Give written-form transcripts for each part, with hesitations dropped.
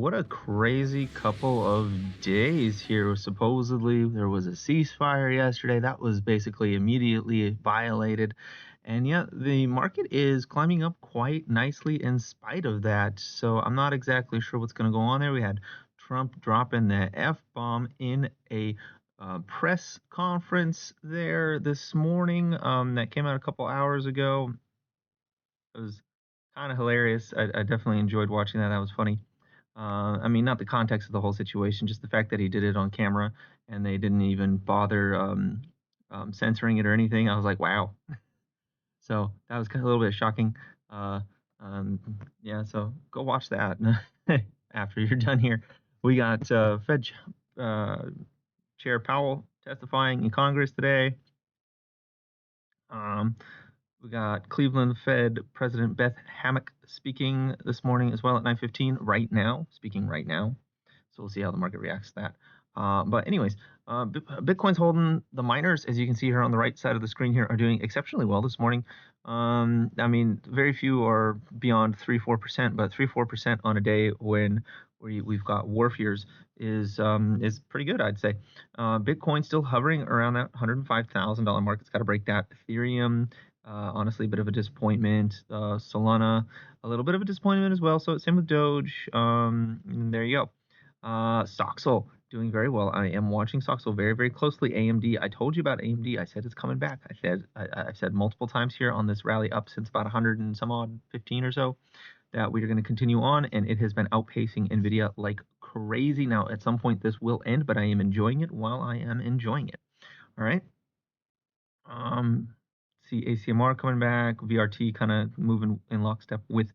What a crazy couple of days here. Supposedly, there was a ceasefire yesterday. That was basically immediately violated. And yet, the market is climbing up quite nicely in spite of that. So, I'm not exactly sure what's going to go on there. We had Trump dropping the F bomb in a press conference there this morning that came out a couple hours ago. It was kind of hilarious. I definitely enjoyed watching that. That was funny. I mean, not the context of the whole situation, just the fact that he did it on camera and they didn't even bother censoring it or anything. I was like, wow. So that was kind of a little bit shocking. Uh, yeah, so go watch that after you're done here. We got uh, Chair Powell testifying in Congress today. Um, we got Cleveland Fed President Beth Hammock speaking this morning as well at 9:15 right now, speaking right now. So we'll see how the market reacts to that. But anyways, Bitcoin's holding. The miners, as you can see here on the right side of the screen here, are doing exceptionally well this morning. I mean, very few are beyond 3-4%, but 3-4% on a day when we've got war fears is pretty good, I'd say. Bitcoin still hovering around that $105,000 mark. It's got to break that. Ethereum, honestly, a bit of a disappointment. Solana, a little bit of a disappointment as well. So same with Doge. There you go. Stoxel doing very well. I am watching Stoxel very, very closely. AMD, I told you about AMD. I said it's coming back. I've said multiple times here on this rally up since about 100 and some odd 15 or so that we are going to continue on, and it has been outpacing Nvidia like crazy. Now, at some point, this will end, but I am enjoying it while I am enjoying it. All right. See ACMR coming back, VRT kind of moving in lockstep with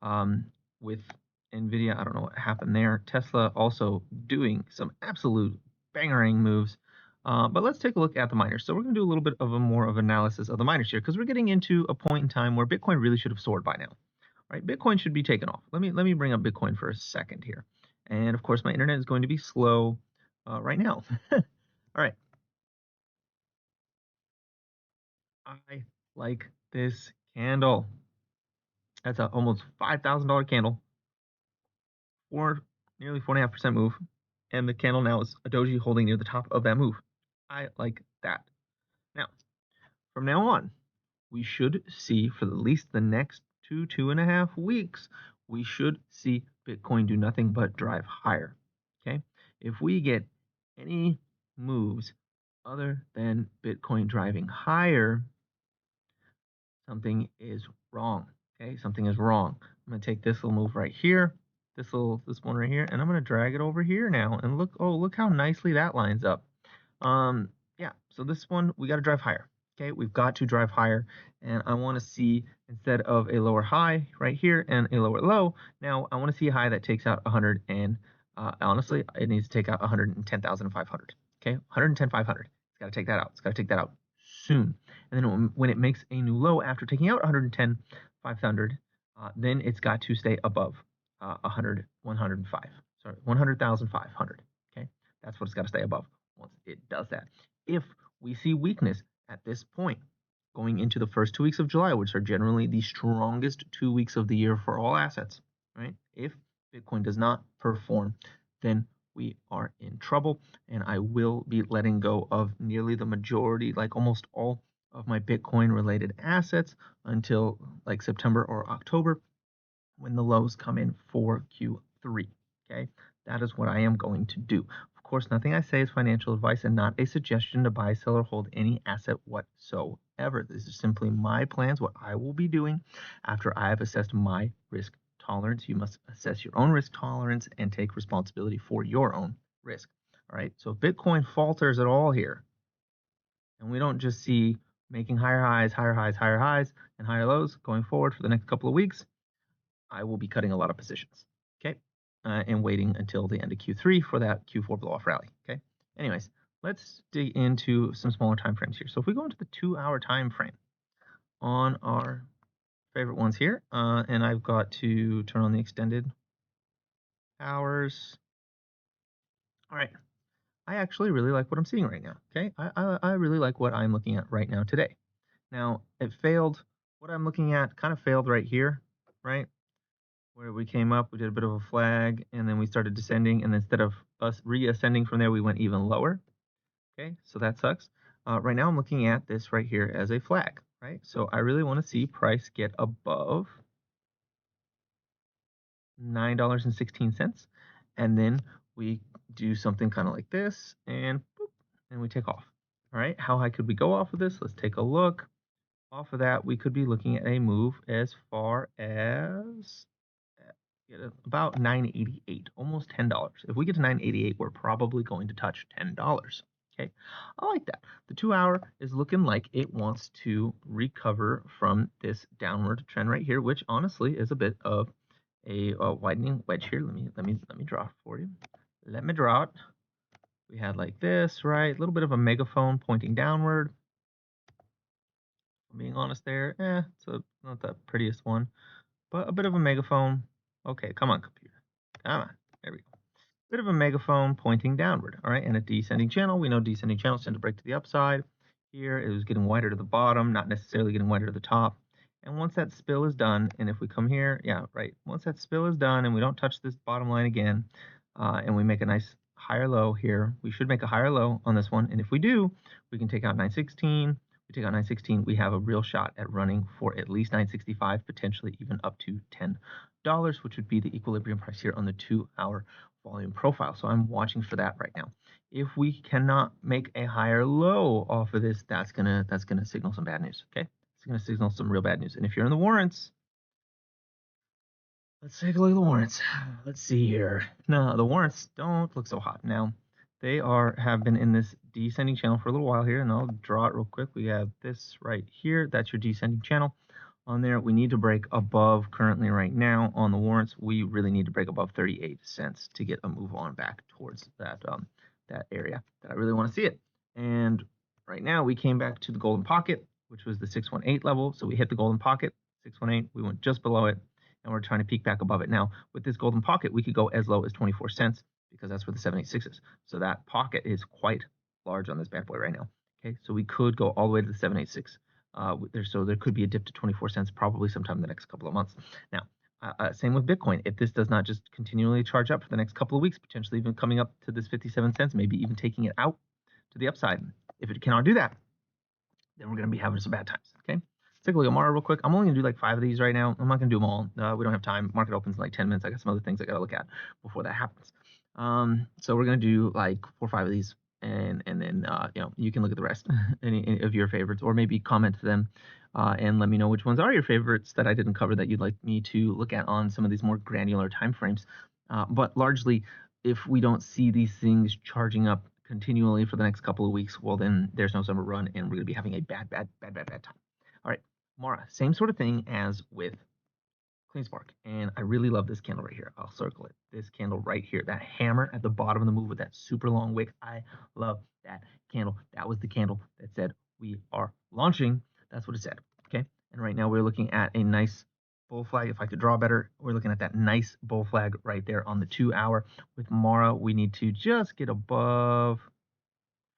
Nvidia. I don't know what happened there. Tesla also doing some absolute bangering moves. But let's take a look at the miners. So we're going to do a little bit of a more of analysis of the miners here because we're getting into a point in time where Bitcoin really should have soared by now. Right? Bitcoin should be taken off. Let me bring up Bitcoin for a second here. And of course, my internet is going to be slow right now. All right. I like this candle. That's a almost $5,000 candle, nearly 4.5% move, and the candle now is a doji holding near the top of that move. I like that. Now, from now on, we should see for at least the next 2.5 weeks, we should see Bitcoin do nothing but drive higher. Okay, if we get any moves other than Bitcoin driving higher, something is wrong. Okay, something is wrong. I'm gonna take this little move right here, this one right here, and I'm gonna drag it over here now. And look, oh, look how nicely that lines up. Yeah, so this one we got to drive higher. Okay, we've got to drive higher, and I want to see instead of a lower high right here and a lower low, now I want to see a high that takes out 100 and honestly, it needs to take out 110,500. Okay, 110,500. It's got to take that out. It's got to take that out soon. And then when it makes a new low after taking out 110,500, then it's got to stay above 105. Sorry, 100,500. Okay, that's what it's got to stay above once it does that. If we see weakness at this point going into the first 2 weeks of July, which are generally the strongest 2 weeks of the year for all assets, right? If Bitcoin does not perform, then we are in trouble, and I will be letting go of nearly the majority, like almost all of my Bitcoin related assets until like September or October when the lows come in for Q3. Okay, that is what I am going to do. Of course, nothing I say is financial advice and not a suggestion to buy, sell, or hold any asset whatsoever. This is simply my plans, what I will be doing after I have assessed my risk tolerance. You must assess your own risk tolerance and take responsibility for your own risk. All right. So if Bitcoin falters at all here, and we don't just see making higher highs, higher highs, higher highs, and higher lows going forward for the next couple of weeks, I will be cutting a lot of positions. Okay. And waiting until the end of Q3 for that Q4 blow off rally. Okay. Anyways, let's dig into some smaller time frames here. So if we go into the 2-hour time frame on our favorite ones here, and I've got to turn on the extended hours. All right. I actually really like what I'm seeing right now. Okay. I really like what I'm looking at right now today. Now, it failed. What I'm looking at kind of failed right here, right? where we came up, we did a bit of a flag, and then we started descending, and instead of us reascending from there, we went even lower. Okay, so that sucks. Right now I'm looking at this right here as a flag, right? So I really want to see price get above $9.16, and then we do something kind of like this, and boop, and we take off. All right, how high could we go off of this? Let's take a look. Off of that, we could be looking at a move as far as about 988, almost $10. If we get to 988, we're probably going to touch $10. Okay, I like that. The 2-hour is looking like it wants to recover from this downward trend right here, which honestly is a bit of a widening wedge here. Let me draw for you. Let me draw it. We had like this, right? A little bit of a megaphone pointing downward. I'm being honest there, it's not the prettiest one, but a bit of a megaphone. Okay, come on, computer. Come on. There we go. Bit of a megaphone pointing downward, all right? And a descending channel. We know descending channels tend to break to the upside. Here, it was getting wider to the bottom, not necessarily getting wider to the top. And once that spill is done, and if we come here, yeah, right. Once that spill is done and we don't touch this bottom line again, and we make a nice higher low here, we should make a higher low on this one. And if we do, we can take out 916. We take out 916, we have a real shot at running for at least 965, potentially even up to $10, which would be the equilibrium price here on the 2-hour volume profile. So I'm watching for that right now. If we cannot make a higher low off of this, that's gonna signal some bad news. Okay, it's gonna signal some real bad news. And if you're in the warrants, let's take a look at the warrants. Let's see here. No, the warrants don't look so hot now. They have been in this descending channel for a little while here, and I'll draw it real quick. We have this right here. That's your descending channel. On there, we need to break above currently right now on the warrants. We really need to break above 38 cents to get a move on back towards that area that I really want to see it. And right now, we came back to the golden pocket, which was the 618 level. So we hit the golden pocket, 618. We went just below it, and we're trying to peek back above it. Now, with this golden pocket, we could go as low as 24 cents because that's where the 786 is. So that pocket is quite large on this bad boy right now. Okay, so we could go all the way to the 786. So there could be a dip to 24 cents probably sometime in the next couple of months. Now, same with Bitcoin. If this does not just continually charge up for the next couple of weeks, potentially even coming up to this 57 cents, maybe even taking it out to the upside. If it cannot do that, then we're going to be having some bad times. Okay. Let's take a look at Mara real quick. I'm only going to do like 5 of these right now. I'm not going to do them all. We don't have time. Market opens in like 10 minutes. I got some other things I got to look at before that happens. So we're going to do like 4 or 5 of these. And then you can look at the rest, any of your favorites, or maybe comment them and let me know which ones are your favorites that I didn't cover that you'd like me to look at on some of these more granular time frames. But largely, if we don't see these things charging up continually for the next couple of weeks, well, then there's no summer run, and we're going to be having a bad time. All right, Mara, same sort of thing as with CleanSpark, and I really love this candle right here. I'll circle it. This candle right here, that hammer at the bottom of the move with that super long wick. I love that candle. That was the candle that said we are launching. That's what it said. Okay, and right now we're looking at a nice bull flag. If I could draw better, we're looking at that nice bull flag right there on the 2-hour. With Mara, we need to just get above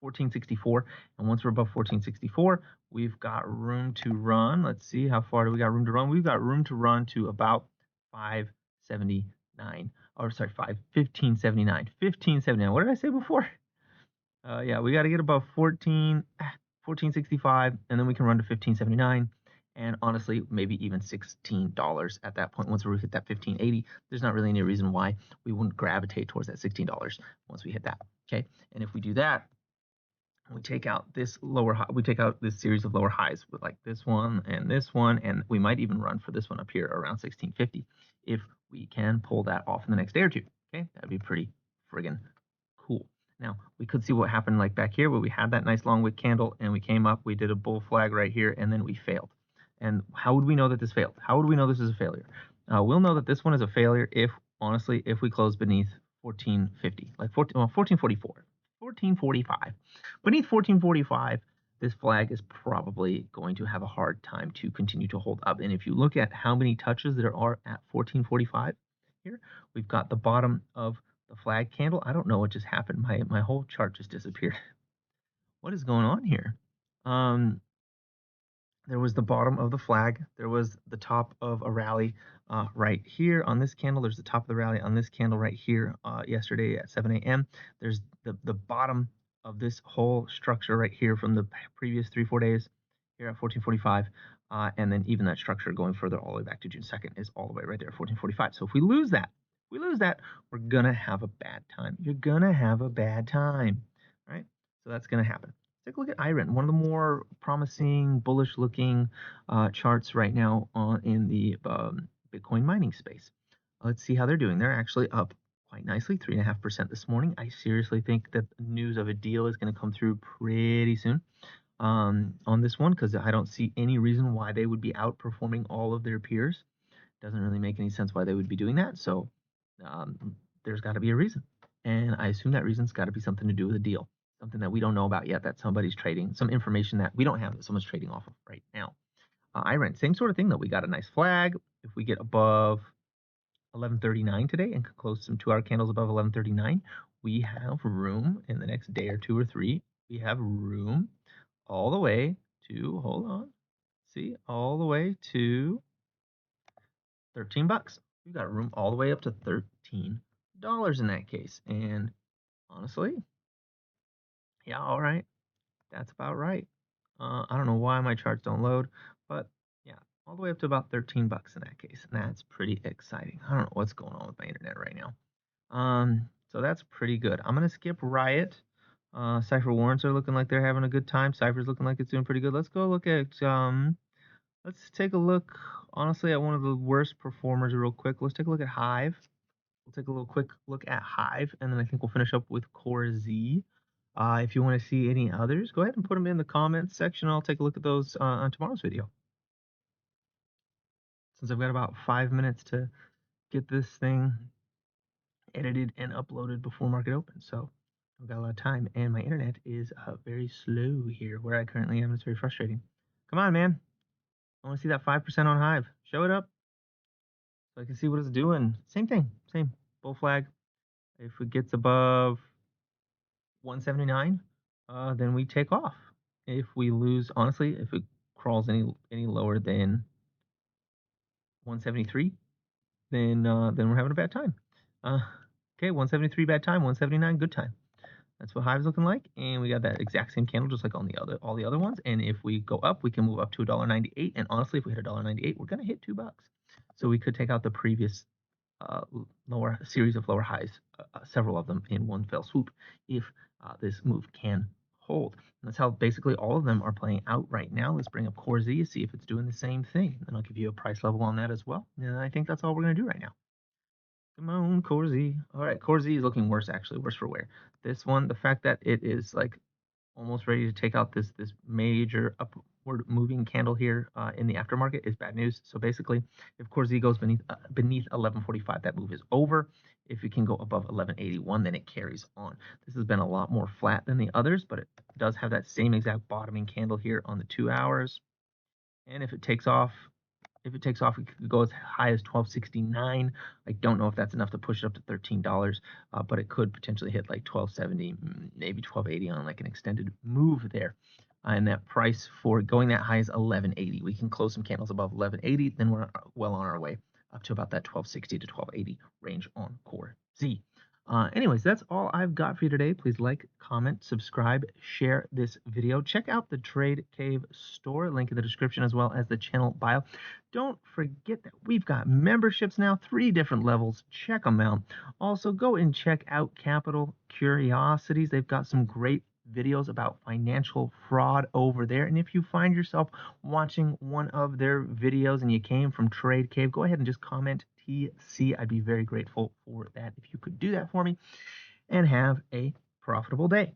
1464, and once we're above 1464, we've got room to run. Let's see, how far do we got room to run? We've got room to run to about 579, or sorry, 1579. 1579. What did I say before? Yeah, we got to get above 1465, and then we can run to 1579. And honestly, maybe even $16 at that point. Once we hit that 1580, there's not really any reason why we wouldn't gravitate towards that $16 once we hit that. Okay, and if we do that, we take out this lower high, we take out this series of lower highs with like this one, and we might even run for this one up here around 1650 if we can pull that off in the next day or two. Okay, that'd be pretty friggin' cool. Now we could see what happened like back here where we had that nice long wick candle and we came up, we did a bull flag right here, and then we failed. And how would we know that this failed? How would we know this is a failure? We'll know that this one is a failure if, honestly, if we close beneath 1450, like 1444. 1445. Beneath 1445, this flag is probably going to have a hard time to continue to hold up. And if you look at how many touches there are at 1445 here, we've got the bottom of the flag candle. I don't know what just happened. My whole chart just disappeared. What is going on here? There was the bottom of the flag. There was the top of a rally. right here on this candle. There's the top of the rally on this candle right here yesterday at 7 a.m. There's the bottom of this whole structure right here from the previous 3-4 days here at 1445. And then even that structure going further all the way back to June 2nd is all the way right there at 1445. So if we lose that, we're going to have a bad time. You're going to have a bad time, right? So that's going to happen. Take a look at IRENT, one of the more promising, bullish-looking charts right now in the Bitcoin mining space. Let's see how they're doing. They're actually up quite nicely, 3.5% this morning. I seriously think that news of a deal is going to come through pretty soon on this one, because I don't see any reason why they would be outperforming all of their peers. Doesn't really make any sense why they would be doing that. So there's got to be a reason. And I assume that reason's got to be something to do with a deal, something that we don't know about yet, that somebody's trading, some information that we don't have that someone's trading off of right now. IRENT, same sort of thing though. We got a nice flag. If we get above 1139 today and close some 2-hour candles above 1139, we have room in the next day or 2 or 3. We have room all the way to, hold on, see, all the way to 13 bucks. We've got room all the way up to $13 in that case. And honestly, yeah, all right. That's about right. I don't know why my charts don't load, but yeah, all the way up to about 13 bucks in that case. And that's pretty exciting. I don't know what's going on with my internet right now. So that's pretty good. I'm going to skip RIOT. Cypher warrants are looking like they're having a good time. Cypher's looking like it's doing pretty good. Let's go look at, let's take a look, honestly, at one of the worst performers real quick. Let's take a look at Hive. We'll take a little quick look at Hive, and then I think we'll finish up with Core Z. If you want to see any others, go ahead and put them in the comments section. I'll take a look at those on tomorrow's video. Since I've got about 5 minutes to get this thing edited and uploaded before market open, so I've got a lot of time, and my internet is very slow here where I currently am. It's very frustrating. Come on, man. I want to see that 5% on Hive. Show it up so I can see what it's doing. Same thing, same bull flag. If it gets above 179, then we take off. If we lose, honestly, if it crawls any lower than 173, then we're having a bad time. Okay, 173 bad time, 179 good time. That's what Hive's looking like, and we got that exact same candle just like on all the other ones. And if we go up, we can move up to $1.98. And honestly, if we hit $1.98, we're gonna hit $2. So we could take out the previous lower series of lower highs, several of them in one fell swoop, if this move can hold. And that's how basically all of them are playing out right now. Let's bring up Core Z, see if it's doing the same thing. And I'll give you a price level on that as well. And I think that's all we're going to do right now. Come on, Core Z. All right, Core Z is looking worse, actually, worse for wear. This one, the fact that it is like almost ready to take out this major upward moving candle here in the aftermarket is bad news. So basically, if Core Z goes beneath 1145, that move is over. If it can go above 1181, then it carries on. This has been a lot more flat than the others, but it does have that same exact bottoming candle here on the 2 hours. And if it takes off, it could go as high as 1269. I don't know if that's enough to push it up to $13, but it could potentially hit like 1270, maybe 1280 on like an extended move there. And that price for going that high is 1180. We can close some candles above 1180, then we're well on our way up to about that 1260 to 1280 range on Core Z. Anyways, that's all I've got for you today. Please like, comment, subscribe, share this video. Check out the Trade Cave store, link in the description, as well as the channel bio. Don't forget that we've got memberships now, 3 different levels. Check them out. Also, go and check out Capital Curiosities. They've got some great videos about financial fraud over there. And if you find yourself watching one of their videos and you came from Trade Cave, go ahead and just comment TC. I'd be very grateful for that if you could do that for me. And have a profitable day.